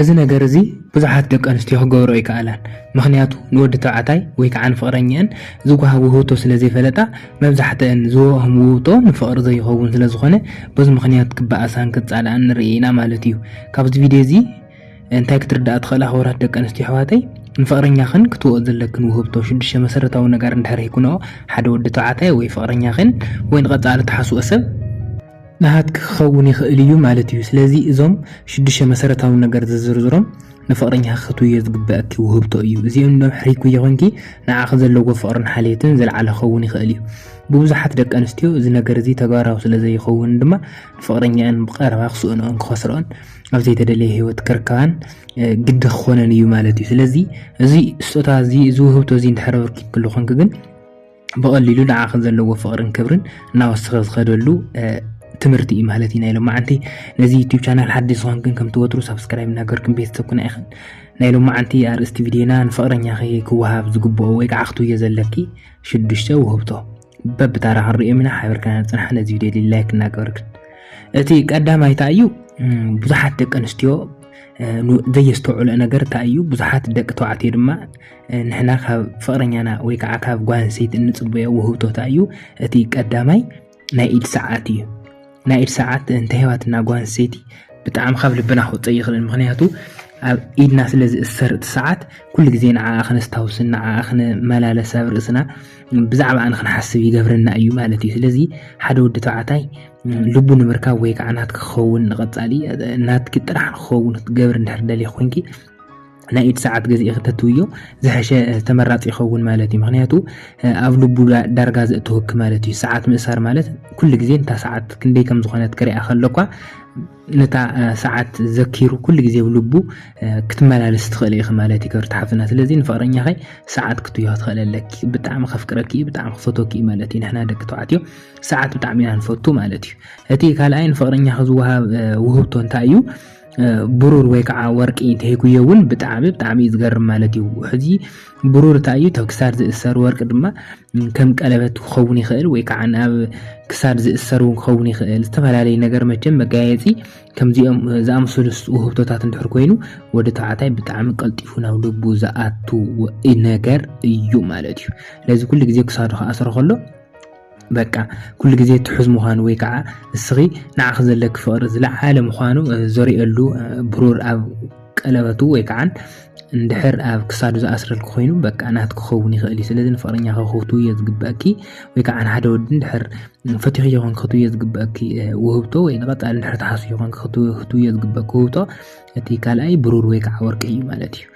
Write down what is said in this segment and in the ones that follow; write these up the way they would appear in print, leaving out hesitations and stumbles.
እዚ ነገር እዚ ብዙሓት ደቂ ኣንስትዮ ክገብሮ ይከኣላን ምክንያቱ ንወዲ ተባዕታይ ወይ ከዓ ንፍቅረኛን ዝወሃብ ውህብቶ ስለ ዘይፈለጣ መብዛሕትአን ዝወሃብ ውህብቶ ንፍቅሪ ዘይኸውን ስለ ዝኾነ በዚ ምክንያት ክበኣሳን ክፃልኣን ንርኢ ኢና ማለት እዩ። ካብዚ ቪድዮ እዚ እንታይ ክትርዳእ ትኽእላ ክቡራት ደቂ ኣንስትዮ ኣሕዋተይ ንፍቅረኛኽን ክትወኦ ዘለክን ውህብቶ 6 መሰረታዊ ነገር እንድሕር ይኩኖ ሓደ ወዲ ተባዕታይ ወይ ፍቅረኛኽን ወይ ንቐፃሊ ትሓስቦ ሰብ ናሃትክ ክኸውን ይኽእል እዩ ማለት እዩ። ስለዚ እዞም 6 መሰረታዊ ነገር ዝዝርዝሮም ንፍቅረኛ ክትውዮ ዝግበአኪ ውህብቶ እዩ። እዚኦም ድሕሪ ኮይንኪ ንዓኺ ዘለዎ ፍቅርን ሓልየትን ዝለዓለ ክኸውን ይኽእል እዩ። ብብዙሓት ደቂ ኣንስትዮ እዚ ነገር እዚ ተግባራዊ ስለ ዘይኸውን ድማ ፍቅረኛን ብቀረባ ክስእንኦን ክኸስርኦን ኣብ ዘይተደለየ ሂወት ክርከባን ግዲ ክኾነን እዩ ማለት እዩ። ስለዚ እዚ ስጦታ እዚ ውህብቶ እዚ እንድሕር ረኪብክሉ ኮንክ ግን ብቐሊሉ ንዓኺ ዘለዎ ፍቅርን ክብርን እናወስኸ ዝኸደሉ ትምህርቲ እዩ ማለት እዩ። ናይ ሎማዓንቲ ነዚ ዩቲዩብ ቻናል ሓዲስ ዝኾንክን ከም ትወትሩ ሰብስክራይብ እናገርክን ቤተሰብ ኩና ኢኽን። ናይ ሎማዓንቲ ኣርእስቲ ቪድዮና ንፍቅረኛኺ ክወሃብ ዝግብኦ ወይ ከዓ ክትውዮ ዘለኪ 6 ውህብቶ በብታራ ክንሪኦም ኢና ሓቢርካ ንፅናሕ። ነዚ ቪድዮ ላይክ እናገበርክን እቲ ቀዳማይ እንታይ እዩ ብዙሓት ደቂ ኣንስትዮ ዘየስተውዕሎ ነገር እንታይ እዩ ብዙሓት ደቂ ተባዕትዮ ድማ ንሕና ካብ ፍቅረኛና ወይ ከዓ ካብ ጓል ኣንስተይቲ እንፅበዮ ውህብቶ እንታይ እዩ እቲ ቀዳማይ ናይ ኢድ ሰዓት እዩ። ናይ ኢድ ሰዓት እንተሂባትና ጓል ኣንስተይቲ ብጣዕሚ ካብ ልብና ክውፅእ ይኽእል ምክንያቱ ኣብ ኢድና ስለ ዝእሰር እቲ ሰዓት ኩሉ ግዜ ንዓኣ ክነስታውስን ንዓኣ ክነመላለስ ኣብ ርእስና ብዛዕባ ንክንሓስብ ይገብረና እዩ ማለት እዩ። ስለዚ ሓደ ወዲ ተባዕታይ ልቡ ንምርካብ ወይ ከዓ ናትክ ክኸውን ንቐፃሊ ናትክ ጥራሕ ክኸውን ክትገብር እንድሕር ደልየ ኮንኪ ናይ ኢድ ሰዓት ገዚእኺ ተትውዮ ዝሕሸ ተመራፂ ይኸውን ማለት እዩ። ምክንያቱ ኣብ ልቡ ዳርጋ ዘእትወክ ማለት እዩ። ሰዓት ምእሳር ማለት ኩሉ ግዜ እንታ ሰዓት ክንደይ ከም ዝኾነት ክሪኣ ከለኳ ነታ ሰዓት ዘኪሩ ኩሉ ግዜ ብልቡ ክትመላለስ ትኽእል ኢኺ ማለት እዩ ከርትሓፍና። ስለዚ ንፍቅረኛኺ ሰዓት ክትውዮ ትኽእል ኣለኪ ብጣዕሚ ከፍቅረኪ ብጣዕሚ ክፈቶኪ ማለት እዩ። ንሕና ደቂ ተባዕትዮ ሰዓት ብጣዕሚ ኢና ንፈቱ ማለት እዩ። እቲ ካልኣይ ንፍቅረኛኺ ዝወሃብ ውህብቶ እንታይ እዩ ብሩር ወይ ከዓ ወርቂ እንተይኩዮ እውን ብጣዕሚ ዝገርም ማለት እዩ። ሕዚ ብሩር እንታይ እዩ ክሳድ ዝእሰር ወርቂ ድማ ከም ቀለበት ክኸውን ይኽእል ወይ ከዓ ኣብ ክሳድ ዝእሰር ክኸውን ይኽእል ዝተፈላለዩ ነገር መቸም መጋየፂ ከምዚኦም ዝኣምሰሉ ውህብቶታት እንድሕር ኮይኑ ወዲ ተባዕታይ ብጣዕሚ ቀልጢፉ ናብ ልቡ ዝኣቱ ነገር እዩ ማለት እዩ። ስለዚ ኩሉ ግዜ ክሳዱ ክኣስሮ ከሎ በቃ ኩሉ ግዜ ትሑዝ ምዃኑ ወይ ከዓ እስኺ ንዓኺ ዘለክ ፍቅሪ ዝለዓለ ምዃኑ ዘሪኤሉ ብሩር ኣብ ቀለበቱ ወይ ከዓ እንድሕር ኣብ ክሳዱ ዝኣስረልክ ኮይኑ በቃ ናት ክኸውን ይኽእል እዩ። ስለዚ ንፍቅረኛኺ ክትውዮ ዝግበአኪ ወይ ከዓ ንሓደ ወዲ እንድሕር ፈቲኽዮ ኮንክ ክትውዮ ዝግበአኪ ውህብቶ ወይ ንቐፃሊ እንድሕር ተሓስዮ ኮንክ ክትውዮ ዝግበአኪ ውህብቶ እቲ ካልኣይ ብሩር ወይ ከዓ ወርቂ እዩ ማለት እዩ።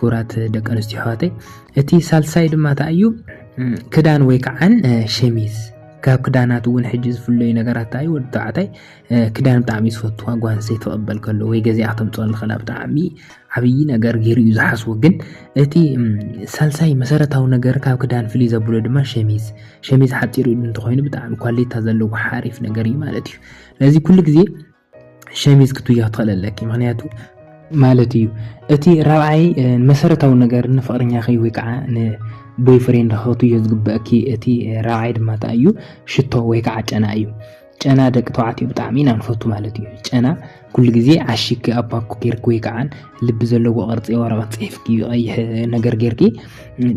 ክቡራት ደቂ ኣንስትዮ ኣሕዋተይ እቲ ሳልሳይ ድማ እንታይ እዩ ክዳን ወይ ከዓ ሸሚዝ ካብ ክዳናት እውን ሕጂ ዝፍለዩ ነገራት እንታይ ወዲ ተባዕታይ ክዳን ብጣዕሚ ዝፈትዋ ጓል ኣንስተይቲ ክቕበል ከሎ ወይ ገዚኣ ክተምፅኦ ንኽእላ ብጣዕሚ ዓብይ ነገር ገይሩ እዩ ዝሓስቡ። ግን እቲ ሳልሳይ መሰረታዊ ነገር ካብ ክዳን ፍልይ ዘብሎ ድማ ሸሚዝ ሓፂር ኢዱ እንተኮይኑ ብጣዕሚ ኳሊታ ዘለዎ ሓሪፍ ነገር እዩ ማለት እዩ። ስለዚ ኩሉ ግዜ ሸሚዝ ክትውዮ ትኽእል ኣለኪ ምክንያቱ ማለት እዩ። እቲ ራብዓይ መሰረታዊ ነገር ንፍቅረኛኺ ወይ ከዓ ቦይ ፍሬንድ ክትውዮ ዝግበአኪ እቲ ራብዓይ ድማ እንታይ እዩ ሽቶ ወይ ከዓ ጨና እዩ። ጨና ደቂ ተባዕትዮ ብጣዕሚ ኢና ንፈቱ ማለት እዩ። ጨና ኩሉ ግዜ ዓሺክ ኣብ ባኮ ጌርኪ ወይ ከዓ ልቢ ዘለዎ ቅርፂ ወረቐት ፅሒፍኪ ቀይሕ ነገር ጌርኪ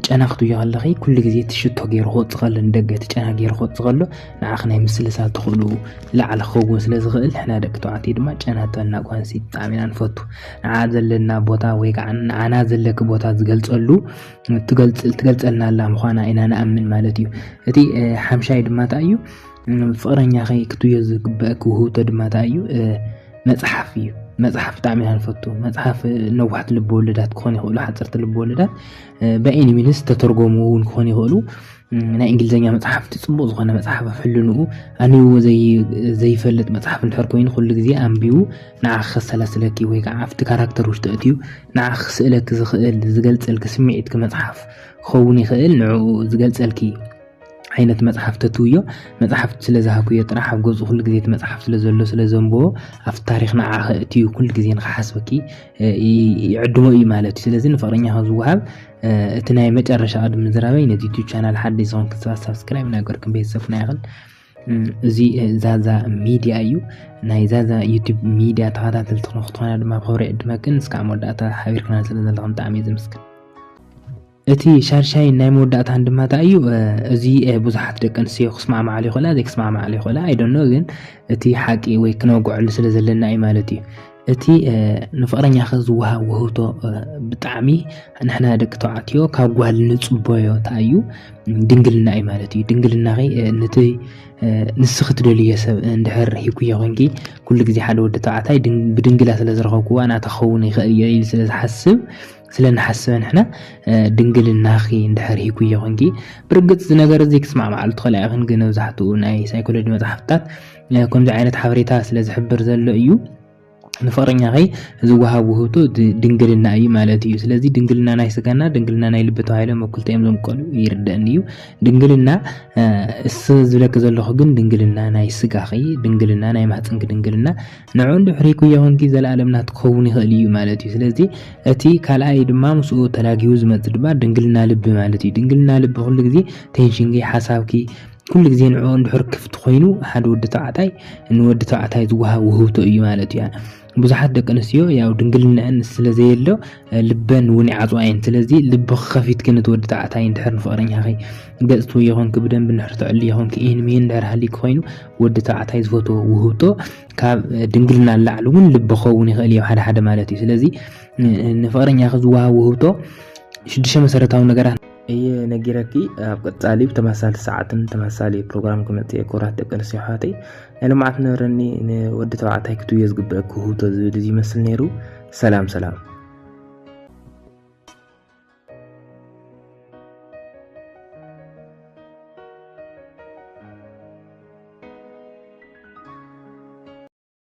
ጨና ክትውዮ ከለኺ ኩሉ ግዜ እቲ ሽቶ ገይሩ ክወፅእ ከሎ ንደገ እቲ ጨና ገይሩ ክወፅእ ከሎ ንዓኺ ናይ ምስልሳል ትኽእሉ ላዕለ ክኸውን ስለ ዝኽእል ንሕና ደቂ ተባዕትዮ ድማ ጨና ተና ጓል ኣንስተይቲ ብጣዕሚ ኢና ንፈቱ። ንዓ ዘለና ቦታ ወይ ከዓ ንዓና ዘለኪ ቦታ ዝገልፀሉ ትገልፀልና ኣላ ምዃና ኢና ንኣምን ማለት እዩ። እቲ ሓምሻይ ድማ እንታይ እዩ ፍቅረኛኺ ክትውዮ ዝግበአኪ ውህብቶ ድማ እንታይ እዩ መፅሓፍ እዩ። መፅሓፍ ብጣዕሚ ኢና ንፈቱ። መፅሓፍ ነዋሕቲ ልበወለዳት ክኾኑ ይኽእሉ ሓፀርቲ ልበወለዳት ብኤኒ ሚንስ ተተርጎሙ እውን ክኾኑ ይኽእሉ ናይ እንግሊዝኛ መፅሓፍቲ ፅቡቅ ዝኾነ መፅሓፍ ኣፍሕልንኡ ኣንብቦ ዘይፈልጥ መፅሓፍ እንድሕር ኮይኑ ኩሉ ግዜ ኣንቢቡ ንዓኺ ከሰላስለኪ ወይ ከዓ ኣብቲ ካራክተር ውሽጢ ኣትዩ ንዓኺ ክስእለኪ ዝኽእል ዝገልፀልኪ ስምዒትኪ መፅሓፍ ክኸውን ይኽእል ንዕኡ ዝገልፀልኪ ዓይነት መፅሓፍ ተትውዮ መፅሓፍ ስለ ዝሃብክዮ ጥራሕ ኣብ ገፁ ኩሉ ግዜ እቲ መፅሓፍ ስለ ዘሎ ስለ ዘንብቦ ኣብቲ ታሪክ ንዓኺ እትዩ ኩሉ ግዜ ንክሓስበኪ ይዕድሞ እዩ ማለት እዩ። ስለዚ ንፍቅረኛኺ ዝወሃብ እቲ ናይ መጨረሻ ቅድሚ ምዝራበይ ነዚ ዩቲዩብ ቻናል ሓዲስ ዝኾንክ ሰብስክራይብ እናገርክን ቤተሰብ ኩና ኢኽን። زي زازا ميديا أيو ناي زازا يوتيوب ميديا تخاتل تخنختوانا دما بخوري دمكن سكع موداتا حبيركنا سلزلهم تعمي زمسكن اتي شارشاي ناي موداتا عندما تأيو زي بوزحات دك انسيو خسمع معالي خلا زي خسمع معالي خلا I don't know ግን እቲ ሓቂ ወይ ክነጉዕ ስለዘለና እዩ ማለት እዩ እቲ ንፍቅረኛ ዝውሃ ውህብቶ ብጣዕሚ ንሕና ደቂ ተባዕትዮ ካብ ጓል ንፅበዮ ታዩ ድንግልና እዩ ማለት እዩ ድንግልና ነቲ ንስኽ ትደልዮ ሰብ እንድሕር ሂኩዮ ኮንኪ ኩሉ ግዜ ሓደ ወዲ ተባዕታይ ብድንግላ ስለዝረኸብኩ ዋና ተኸውን ይኽእል እየ ኢሉ ስለዝሓስብ ስለንሓስብ ንሕና ድንግልና እንድሕር ሂኩዮ ኮንኪ ብርግፅ ነገር እዚ ክስማዕ ማዓሉ ትኽእል ኢኽን ግን መብዛሕትኡ ናይ ሳይኮሎጂ መፅሓፍታት ከምዚ ዓይነት ሓበሬታ ስለዝሕብር ዘሎ እዩ ንፍቅረኛ ዝውሃብ ውህብቶ ድንግልና እዩ ማለት እዩ ስለዚ ድንግልና ናይ ስጋና ድንግልና ናይ ልቢ ተባሂሎም እኩልተ እዮም ዝምቀሉ ይርደአኒ እዩ ድንግልና እስ ዝብለክ ዘለኹ ግን ድንግልና ናይ ስጋ ድንግልና ናይ ማህፀንኪ ድንግልና ንዑ እንድሕር ሂኩዮ ኮንኪ ዘለኣለምና ትኸውን ይኽእል እዩ ማለት እዩ ስለዚ እቲ ካልኣይ ድማ ምስኡ ተላጊዩ ዝመፅእ ድማ ድንግልና ልቢ ማለት እዩ ድንግልና ልቢ ኩሉ ግዜ ቴንሽንኪ ሓሳብኪ كل جزء نوع ندحر كفت خينو حد ود تعتاي إنه ود تعتاي زوها وهو تأيو مالتي يعني بزحد دك نسيو يا ودنقلنا أن السلزي اللو لبن وني عطوين سلزي لب خفيت كنت ود تعتاي ندحر نفقرين هاي قصتو يهون كبدن بنحرت علي يهون كإين مين دار هاليك خينو ود تعتاي زوتو وهو تو كاب دنقلنا اللعلون لب خوني غالي وحدا حدا مالتي سلزي نفقرين ياخذ زوها وهو تو شدش مسارتها ونقرأ أي نجيركي قطالي بتمثال ساعتين تمثالي برنامج كمتي كورات دقن سيحاتي أنا معتنا رني ودي توعتها كتو يزقب بأكو هو تزيد يمثل نيرو سلام